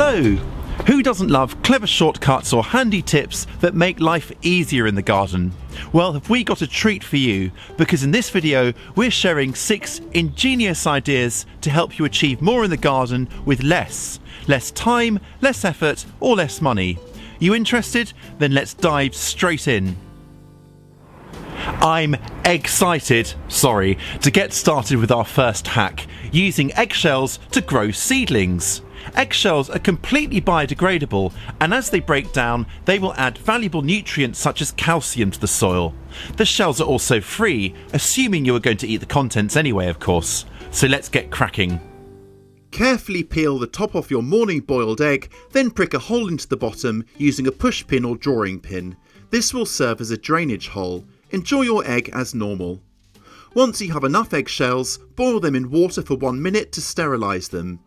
So, who doesn't love clever shortcuts or handy tips that make life easier in the garden? Well, have we got a treat for you, because in this video we're sharing 6 ingenious ideas to help you achieve more in the garden with less time, less effort or less money. You interested? Then let's dive straight in. I'm excited, to get started with our first hack, using eggshells to grow seedlings. Eggshells are completely biodegradable, and as they break down, they will add valuable nutrients such as calcium to the soil. The shells are also free, assuming you are going to eat the contents anyway, of course. So let's get cracking. Carefully peel the top off your morning boiled egg, then prick a hole into the bottom using a push pin or drawing pin. This will serve as a drainage hole. Enjoy your egg as normal. Once you have enough eggshells, boil them in water for 1 minute to sterilise them.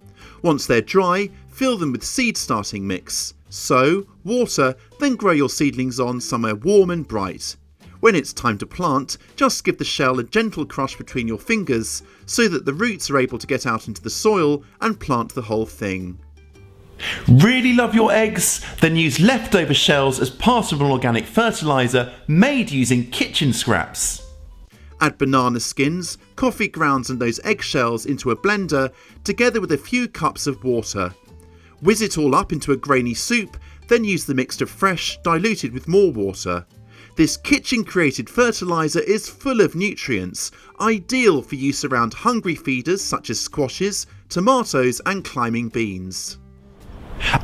Once they're dry, fill them with seed starting mix. Sow, water, then grow your seedlings on somewhere warm and bright. When it's time to plant, just give the shell a gentle crush between your fingers so that the roots are able to get out into the soil and plant the whole thing. Really love your eggs? Then use leftover shells as part of an organic fertilizer made using kitchen scraps. Add banana skins, coffee grounds and those eggshells into a blender together with a few cups of water. Whiz it all up into a grainy soup, then use the mixture fresh, diluted with more water. This kitchen-created fertilizer is full of nutrients, ideal for use around hungry feeders such as squashes, tomatoes and climbing beans.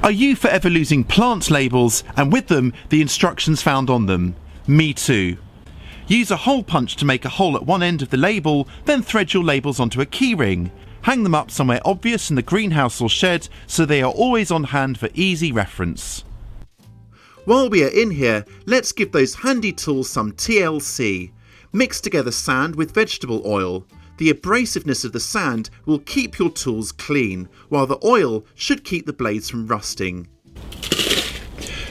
Are you forever losing plant labels and with them the instructions found on them? Me too. Use a hole punch to make a hole at one end of the label, then thread your labels onto a keyring. Hang them up somewhere obvious in the greenhouse or shed so they are always on hand for easy reference. While we are in here, let's give those handy tools some TLC. Mix together sand with vegetable oil. The abrasiveness of the sand will keep your tools clean, while the oil should keep the blades from rusting.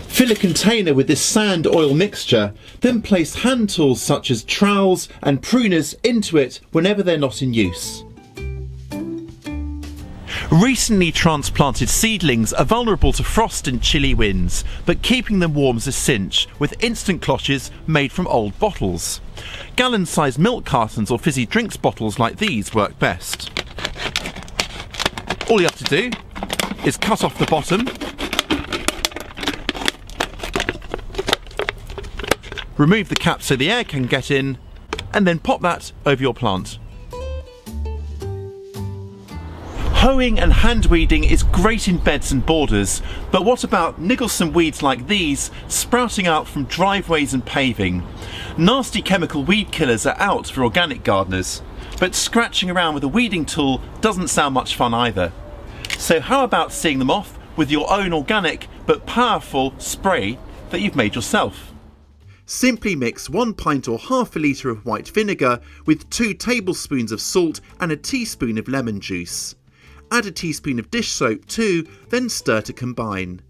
Fill a container with this sand oil mixture, then place hand tools such as trowels and pruners into it whenever they're not in use. Recently transplanted seedlings are vulnerable to frost and chilly winds, but keeping them warm is a cinch with instant cloches made from old bottles. Gallon-sized milk cartons or fizzy drinks bottles like these work best. All you have to do is cut off the bottom, remove the cap so the air can get in, and then pop that over your plant. Hoeing and hand weeding is great in beds and borders, but what about nigglesome weeds like these sprouting out from driveways and paving? Nasty chemical weed killers are out for organic gardeners, but scratching around with a weeding tool doesn't sound much fun either. So how about seeing them off with your own organic but powerful spray that you've made yourself? Simply mix 1 pint or half a litre of white vinegar with 2 tablespoons of salt and a teaspoon of lemon juice. Add a teaspoon of dish soap too, then stir to combine.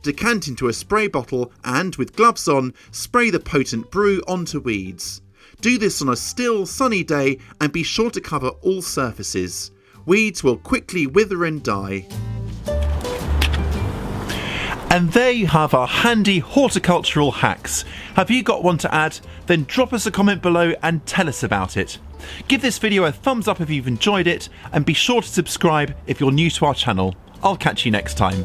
Decant into a spray bottle and, with gloves on, spray the potent brew onto weeds. Do this on a still, sunny day and be sure to cover all surfaces. Weeds will quickly wither and die. And there you have our handy horticultural hacks. Have you got one to add? Then drop us a comment below and tell us about it. Give this video a thumbs up if you've enjoyed it, and be sure to subscribe if you're new to our channel. I'll catch you next time.